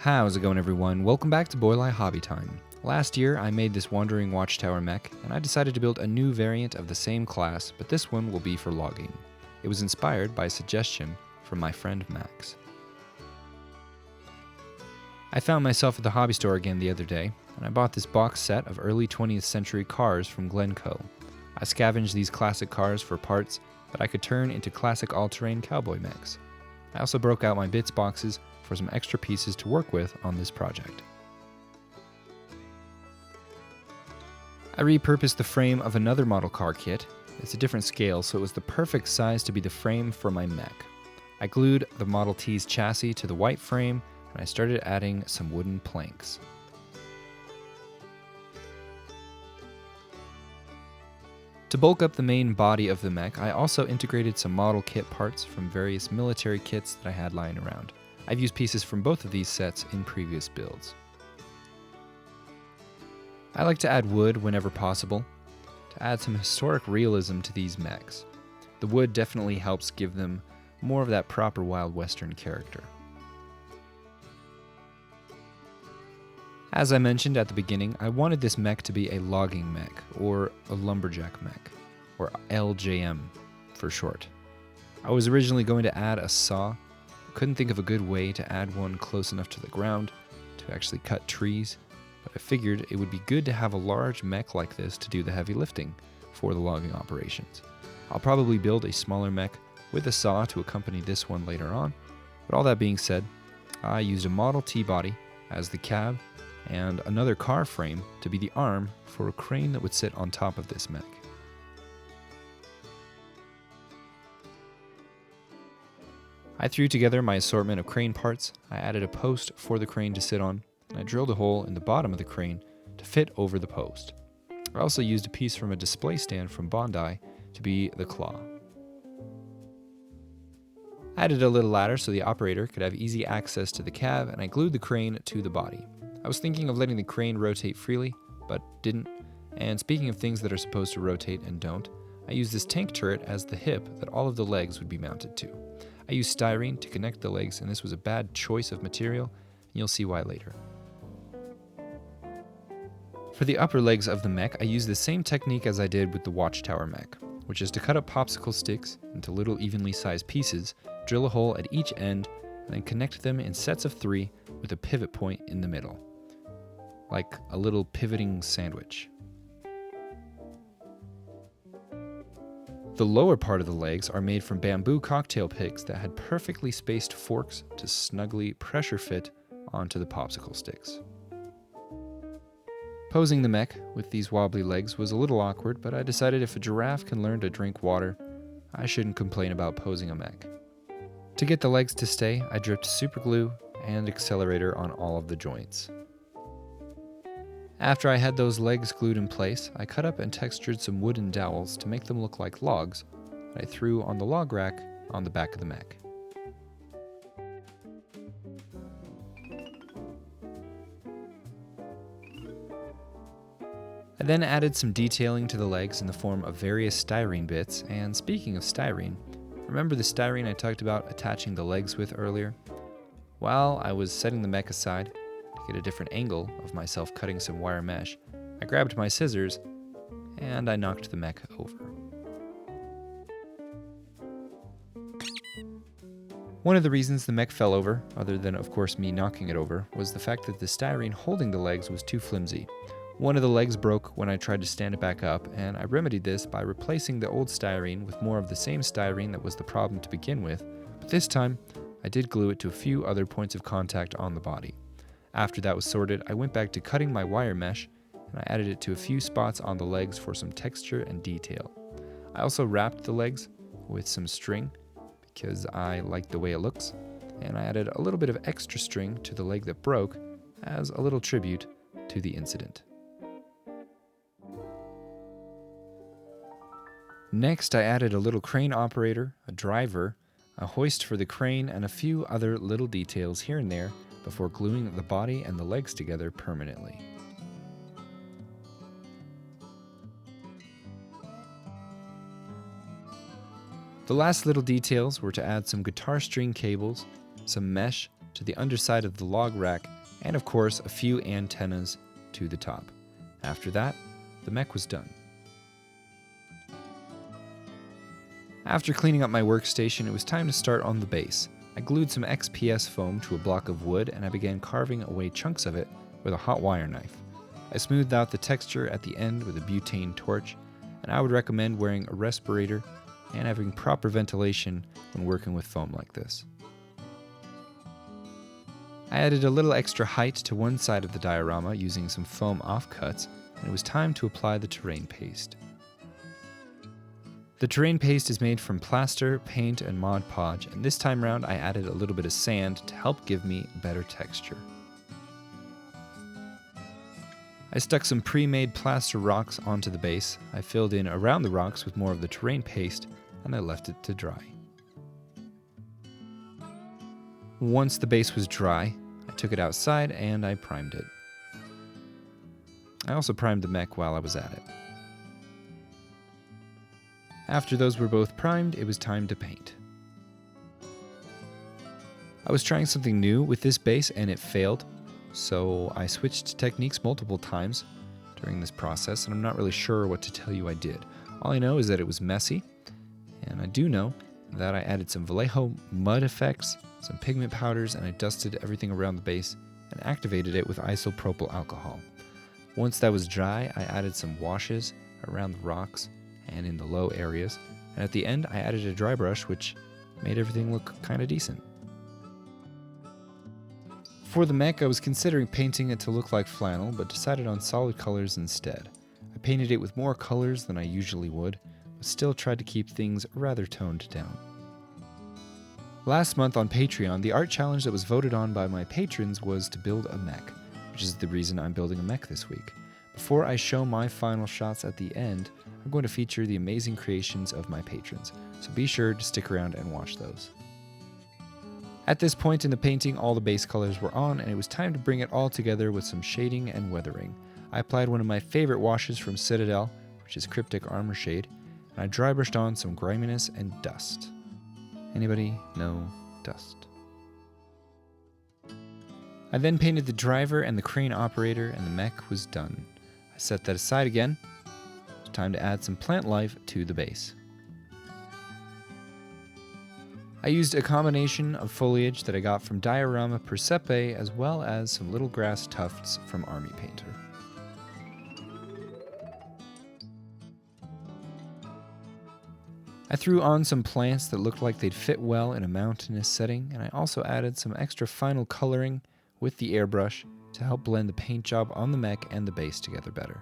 How's it going, everyone? Welcome back to Boylei Hobby Time. Last year, I made this Wandering Watchtower Mech, and I decided to build a new variant of the same class, but this one will be for logging. It was inspired by a suggestion from my friend Max. I found myself at the hobby store again the other day, and I bought this box set of early 20th century cars from Glencoe. I scavenged these classic cars for parts that I could turn into classic all-terrain cowboy mechs. I also broke out my bits boxes for some extra pieces to work with on this project. I repurposed the frame of another model car kit. It's a different scale, so it was the perfect size to be the frame for my mech. I glued the Model T's chassis to the white frame, and I started adding some wooden planks. To bulk up the main body of the mech, I also integrated some model kit parts from various military kits that I had lying around. I've used pieces from both of these sets in previous builds. I like to add wood whenever possible, to add some historic realism to these mechs. The wood definitely helps give them more of that proper Wild Western character. As I mentioned at the beginning, I wanted this mech to be a logging mech, or a lumberjack mech, or LJM for short. I was originally going to add a saw, but couldn't think of a good way to add one close enough to the ground to actually cut trees, but I figured it would be good to have a large mech like this to do the heavy lifting for the logging operations. I'll probably build a smaller mech with a saw to accompany this one later on, but all that being said, I used a Model T body as the cab and another car frame to be the arm for a crane that would sit on top of this mech. I threw together my assortment of crane parts, I added a post for the crane to sit on, and I drilled a hole in the bottom of the crane to fit over the post. I also used a piece from a display stand from Bondi to be the claw. I added a little ladder so the operator could have easy access to the cab, and I glued the crane to the body. I was thinking of letting the crane rotate freely, but didn't, and speaking of things that are supposed to rotate and don't, I used this tank turret as the hip that all of the legs would be mounted to. I used styrene to connect the legs, and this was a bad choice of material, and you'll see why later. For the upper legs of the mech, I used the same technique as I did with the Watchtower mech, which is to cut up popsicle sticks into little evenly sized pieces, drill a hole at each end, and then connect them in sets of 3 with a pivot point in the middle, like a little pivoting sandwich. The lower part of the legs are made from bamboo cocktail picks that had perfectly spaced forks to snugly pressure fit onto the popsicle sticks. Posing the mech with these wobbly legs was a little awkward, but I decided if a giraffe can learn to drink water, I shouldn't complain about posing a mech. To get the legs to stay, I dripped super glue and accelerator on all of the joints. After I had those legs glued in place, I cut up and textured some wooden dowels to make them look like logs that I threw on the log rack on the back of the mech. I then added some detailing to the legs in the form of various styrene bits, and speaking of styrene, remember the styrene I talked about attaching the legs with earlier? While I was setting the mech aside to get a different angle of myself cutting some wire mesh, I grabbed my scissors and I knocked the mech over. One of the reasons the mech fell over, other than of course me knocking it over, was the fact that the styrene holding the legs was too flimsy. One of the legs broke when I tried to stand it back up, and I remedied this by replacing the old styrene with more of the same styrene that was the problem to begin with, but this time I did glue it to a few other points of contact on the body. After that was sorted, I went back to cutting my wire mesh, and I added it to a few spots on the legs for some texture and detail. I also wrapped the legs with some string, because I liked the way it looks, and I added a little bit of extra string to the leg that broke as a little tribute to the incident. Next, I added a little crane operator, a driver, a hoist for the crane, and a few other little details here and there before gluing the body and the legs together permanently. The last little details were to add some guitar string cables, some mesh to the underside of the log rack, and of course a few antennas to the top. After that, the mech was done. After cleaning up my workstation, it was time to start on the base. I glued some XPS foam to a block of wood and I began carving away chunks of it with a hot wire knife. I smoothed out the texture at the end with a butane torch, and I would recommend wearing a respirator and having proper ventilation when working with foam like this. I added a little extra height to one side of the diorama using some foam offcuts, and it was time to apply the terrain paste. The terrain paste is made from plaster, paint, and Mod Podge, and this time round I added a little bit of sand to help give me better texture. I stuck some pre-made plaster rocks onto the base. I filled in around the rocks with more of the terrain paste, and I left it to dry. Once the base was dry, I took it outside and I primed it. I also primed the mech while I was at it. After those were both primed, it was time to paint. I was trying something new with this base and it failed, so I switched techniques multiple times during this process, and I'm not really sure what to tell you I did. All I know is that it was messy, and I do know that I added some Vallejo mud effects, some pigment powders, and I dusted everything around the base and activated it with isopropyl alcohol. Once that was dry, I added some washes around the rocks and in the low areas, and at the end I added a dry brush which made everything look kinda decent. For the mech, I was considering painting it to look like flannel, but decided on solid colors instead. I painted it with more colors than I usually would, but still tried to keep things rather toned down. Last month on Patreon, the art challenge that was voted on by my patrons was to build a mech, which is the reason I'm building a mech this week. Before I show my final shots at the end, I'm going to feature the amazing creations of my patrons, so be sure to stick around and watch those. At this point in the painting, all the base colors were on, and it was time to bring it all together with some shading and weathering. I applied one of my favorite washes from Citadel, which is Cryptic Armor Shade, and I dry brushed on some griminess and dust. Anybody know dust? I then painted the driver and the crane operator, and the mech was done. I set that aside again. It's time to add some plant life to the base. I used a combination of foliage that I got from Diorama Persepe, as well as some little grass tufts from Army Painter. I threw on some plants that looked like they'd fit well in a mountainous setting, and I also added some extra final coloring with the airbrush to help blend the paint job on the mech and the base together better.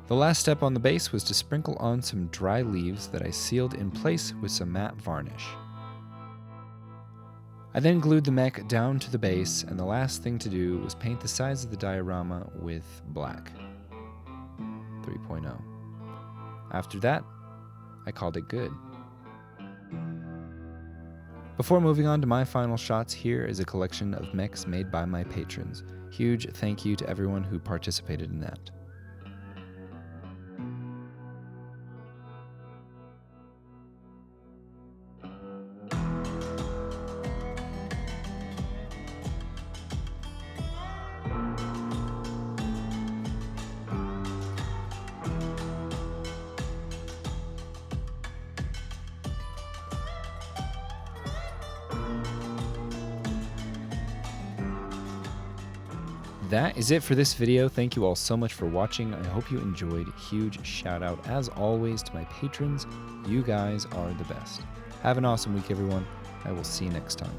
The last step on the base was to sprinkle on some dry leaves that I sealed in place with some matte varnish. I then glued the mech down to the base, and the last thing to do was paint the sides of the diorama with black 3.0. After that, I called it good. Before moving on to my final shots, here is a collection of mechs made by my patrons. Huge thank you to everyone who participated in that. That is it for this video. Thank you all so much for watching. I hope you enjoyed. Huge shout out as always to my patrons. You guys are the best. Have an awesome week, everyone. I will see you next time.